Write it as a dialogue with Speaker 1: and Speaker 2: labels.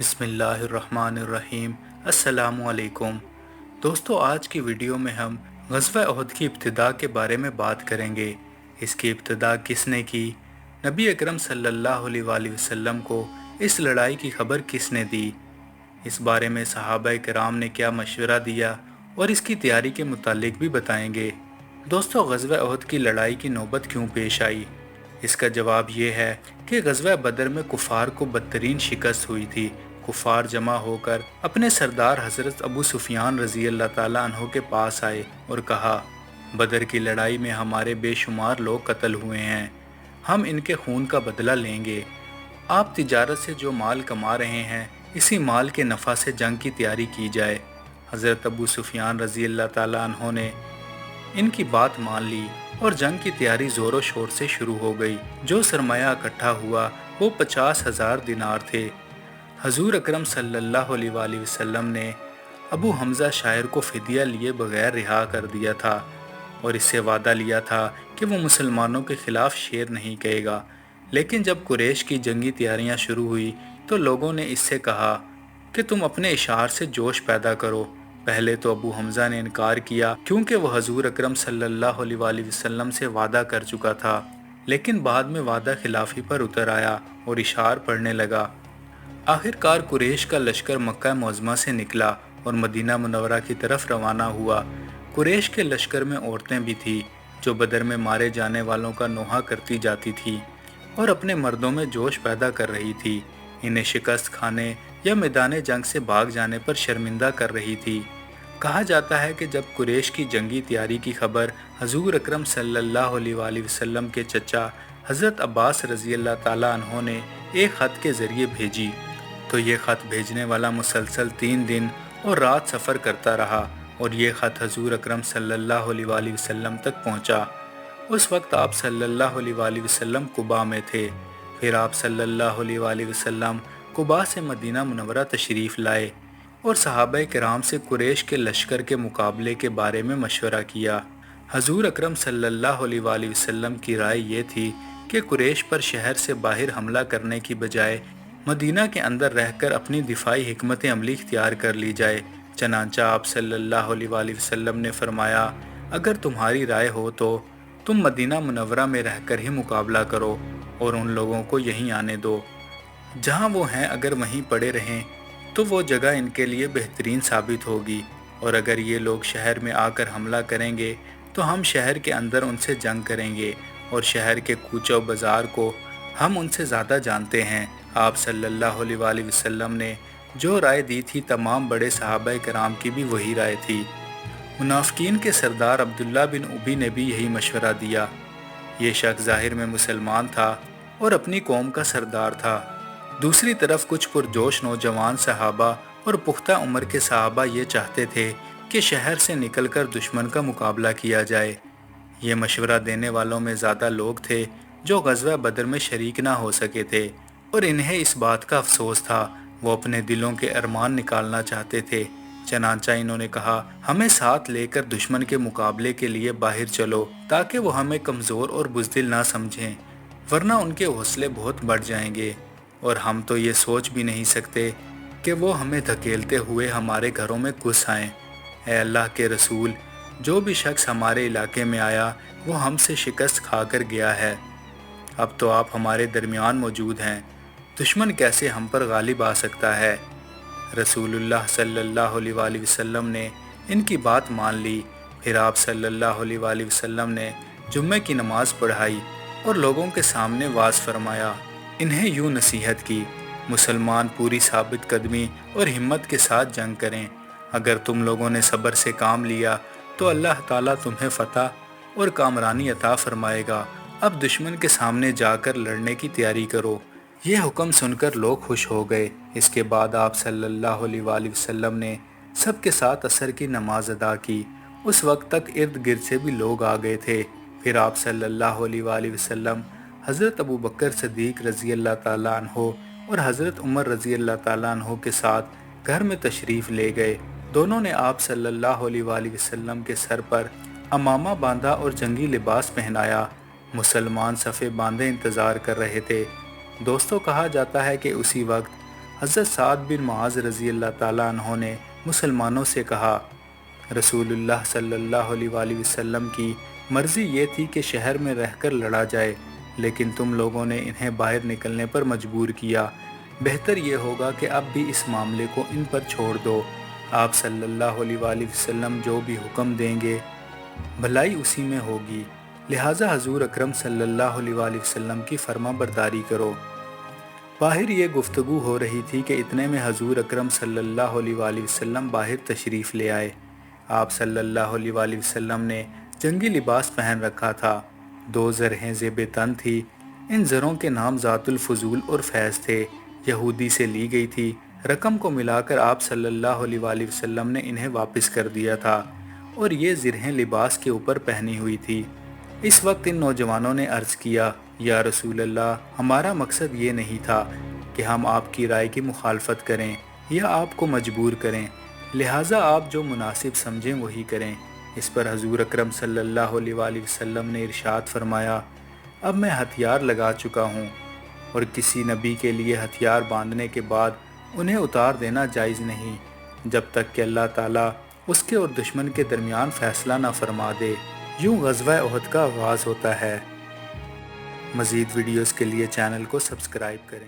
Speaker 1: बिस्मिल्लाहिर्रहमानिर्रहीम। अस्सलामु अलैकुम। दोस्तों, आज की वीडियो में हम ग़ज़वा उहद की इब्तिदा के बारे में बात करेंगे। इसकी इब्तिदा किसने की, नबी अकरम सल्लल्लाहु अलैहि वसल्लम को इस लड़ाई की खबर किसने दी, इस बारे में सहाबा किराम ने क्या मशवरा दिया और इसकी तैयारी के मुतालिक भी बताएंगे। दोस्तों, ग़ज़वा उहद की लड़ाई की नौबत क्यों पेश आई? इसका जवाब ये है कि ग़ज़वा बदर में कुफ़ार को बदतरीन शिकस्त हुई थी। कुफ़ार जमा होकर अपने सरदार हज़रत अबू सुफियान रज़ी अल्लाह ताला अन्हो के पास आए और कहा, बदर की लड़ाई में हमारे बेशुमार लोग कत्ल हुए हैं, हम इनके खून का बदला लेंगे। आप तिजारत से जो माल कमा रहे हैं, इसी माल के नफ़ा से जंग की तैयारी की जाए। हज़रत अबू सुफियान रज़ी अल्लाह ताला अन्हो ने इनकी बात मान ली और जंग की तैयारी ज़ोरों शोर से शुरू हो गई। जो सरमाया इकट्ठा हुआ वो 50,000 दिनार थे। हजूर अकरम सल्लल्लाहु अलैहि वसल्लम ने अबू हमज़ा शायर को फ़िदिया लिए बगैर रिहा कर दिया था और इससे वादा लिया था कि वो मुसलमानों के ख़िलाफ़ शेर नहीं कहेगा। लेकिन जब कुरैश की जंगी तैयारियां शुरू हुई तो लोगों ने इससे कहा कि तुम अपने इशार से जोश पैदा करो। पहले तो अबू हमज़ा ने इनकार किया क्योंकि वह हजूर अकरम सल्लल्लाहु अलैहि वसल्लम से वादा कर चुका था, लेकिन बाद में वादा खिलाफी पर उतर आया और इशार पढ़ने लगा। आखिरकार कुरैश का लश्कर मक्का मुअज़्ज़मा से निकला और मदीना मुनव्वरा की तरफ रवाना हुआ। कुरैश के लश्कर में औरतें भी थीं जो बदर में मारे जाने वालों का नोहा करती जाती थी और अपने मर्दों में जोश पैदा कर रही थी। इन्हें शिकस्त खाने या मैदान जंग से भाग जाने पर शर्मिंदा कर रही थी। कहा जाता है कि जब कुरैश की जंगी तैयारी की खबर हजूर अकरम सल्लल्लाहु अलैहि वसल्लम के चचा हज़रत अब्बास रज़ी अल्लाह ताला अन्हो ने एक ख़त के ज़रिए भेजी तो ये ख़त भेजने वाला मुसलसल 3 दिन और रात सफ़र करता रहा और ये ख़त हजूर अकरम सल्लल्लाहु अलैहि वसल्लम तक पहुँचा। उस वक्त आप सल्लल्लाहु अलैहि वसल्लम कुबा में थे। फिर आप सल्लल्लाहु अलैहि वसल्लम कुबा से मदीना मुनव्वरा तशरीफ़ लाए और सहाबा किराम से कुरैश के लश्कर के मुकाबले के बारे में मशवरा किया। हजूर अकरम सल्लल्लाहु अलैहि वसल्लम की राय ये थी कि कुरैश पर शहर से बाहर हमला करने की बजाय मदीना के अंदर रहकर अपनी दिफाई हिकमत अमली इख्तियार कर ली जाए। चनांचा आप सल्लल्लाहु अलैहि वसल्लम ने फरमाया, अगर तुम्हारी राय हो तो तुम मदीना मुनव्वरा में रहकर ही मुकाबला करो और उन लोगों को यहीं आने दो। जहां वो हैं अगर वहीं पड़े रहें तो वो जगह इनके लिए बेहतरीन साबित होगी, और अगर ये लोग शहर में आकर हमला करेंगे तो हम शहर के अंदर उनसे जंग करेंगे और शहर के कूचो बाज़ार को हम उनसे ज़्यादा जानते हैं। आप सल्लल्लाहु अलैहि वसल्लम ने जो राय दी थी तमाम बड़े सहाबा कराम की भी वही राय थी। मुनाफिकीन के सरदार अब्दुल्ला बिन उबी ने भी यही मशवरा दिया। ये शख्स ज़ाहिर में मुसलमान था और अपनी कौम का सरदार था। दूसरी तरफ कुछ पुरजोश नौजवान सहाबा और पुख्ता उम्र के सहाबा ये चाहते थे कि शहर से निकलकर दुश्मन का मुकाबला किया जाए। ये मशवरा देने वालों में ज़्यादा लोग थे जो ग़ज़वा बदर में शरीक ना हो सके थे और इन्हें इस बात का अफसोस था। वो अपने दिलों के अरमान निकालना चाहते थे। चनांचा इन्होंने कहा, हमें साथ लेकर दुश्मन के मुकाबले के लिए बाहर चलो ताकि वो हमें कमज़ोर और बुज़दिल ना समझें, वरना उनके हौसले बहुत बढ़ जाएंगे और हम तो ये सोच भी नहीं सकते कि वो हमें धकेलते हुए हमारे घरों में घुस आएँ। ऐ अल्लाह के रसूल, जो भी शख्स हमारे इलाके में आया वो हमसे शिकस्त खाकर गया है। अब तो आप हमारे दरमियान मौजूद हैं, दुश्मन कैसे हम पर गालिब आ सकता है। रसूलुल्लाह सल्लल्लाहु अलैहि वसल्लम ने इनकी बात मान ली। फिर आप सल्लल्लाहु अलैहि वसल्लम ने जुम्मे की नमाज़ पढ़ाई और लोगों के सामने वाज़ फरमाया। इन्हें यूँ नसीहत की, मुसलमान पूरी साबित कदमी और हिम्मत के साथ जंग करें। अगर तुम लोगों ने सब्र से काम लिया तो अल्लाह ताला तुम्हें फ़तह और कामरानी अता फरमाएगा। अब दुश्मन के सामने जाकर लड़ने की तैयारी करो। ये हुक्म सुनकर लोग खुश हो गए। इसके बाद आप सल्लल्लाहु अलैहि वसल्लम ने सबके साथ असर की नमाज अदा की। उस वक्त तक इर्द गिर्द से भी लोग आ गए थे। फिर आप सल्लल्लाहु अलैहि वसल्लम हज़रत अबू बकर सिद्दीक़ रज़ी अल्लाह ताला अन्हो और हज़रत उमर रज़ी अल्लाह ताला अन्हो के साथ घर में तशरीफ़ ले गए। दोनों ने आप सल्लल्लाहु अलैहि वसल्लम के सर पर अमामा बांधा और जंगी लिबास पहनाया। मुसलमान सफ़े बांधे इंतज़ार कर रहे थे। दोस्तों, कहा जाता है कि उसी वक्त حضرت سعد بن معاذ رضی اللہ تعالیٰ عنہ نے مسلمانوں سے کہا، رسول اللہ صلی اللہ علیہ وآلہ وسلم کی مرضی یہ تھی کہ شہر میں رہ کر لڑا جائے، لیکن تم لوگوں نے انہیں باہر نکلنے پر مجبور کیا۔ بہتر یہ ہوگا کہ اب بھی اس معاملے کو ان پر چھوڑ دو۔ آپ صلی اللہ علیہ وآلہ وسلم جو بھی حکم دیں گے بھلائی اسی میں ہوگی، لہٰذا حضور اکرم صلی اللہ علیہ وآلہ وسلم کی فرما برداری کرو۔ باہر یہ گفتگو ہو رہی تھی کہ اتنے میں حضور اکرم صلی اللہ علیہ وآلہ وسلم باہر تشریف لے آئے۔ آپ صلی اللہ علیہ وآلہ وسلم نے جنگی لباس پہن رکھا تھا، 2 زرہیں زیب تن تھی۔ ان زروں کے نام ذات الفضول اور فیض تھے، یہودی سے لی گئی تھی۔ رقم کو ملا کر آپ صلی اللہ علیہ وآلہ وسلم نے انہیں واپس کر دیا تھا اور یہ زرہیں لباس کے اوپر پہنی ہوئی تھی۔ اس وقت ان نوجوانوں نے عرض کیا، یا رسول اللہ، ہمارا مقصد یہ نہیں تھا کہ ہم آپ کی رائے کی مخالفت کریں یا آپ کو مجبور کریں، لہٰذا آپ جو مناسب سمجھیں وہی کریں۔ اس پر حضور اکرم صلی اللہ علیہ وآلہ وسلم نے ارشاد فرمایا، اب میں ہتھیار لگا چکا ہوں اور کسی نبی کے لیے ہتھیار باندھنے کے بعد انہیں اتار دینا جائز نہیں جب تک کہ اللہ تعالیٰ اس کے اور دشمن کے درمیان فیصلہ نہ فرما دے۔ یوں غزوہ احد کا آغاز ہوتا ہے۔ مزید ویڈیوز کے لیے چینل کو سبسکرائب کریں۔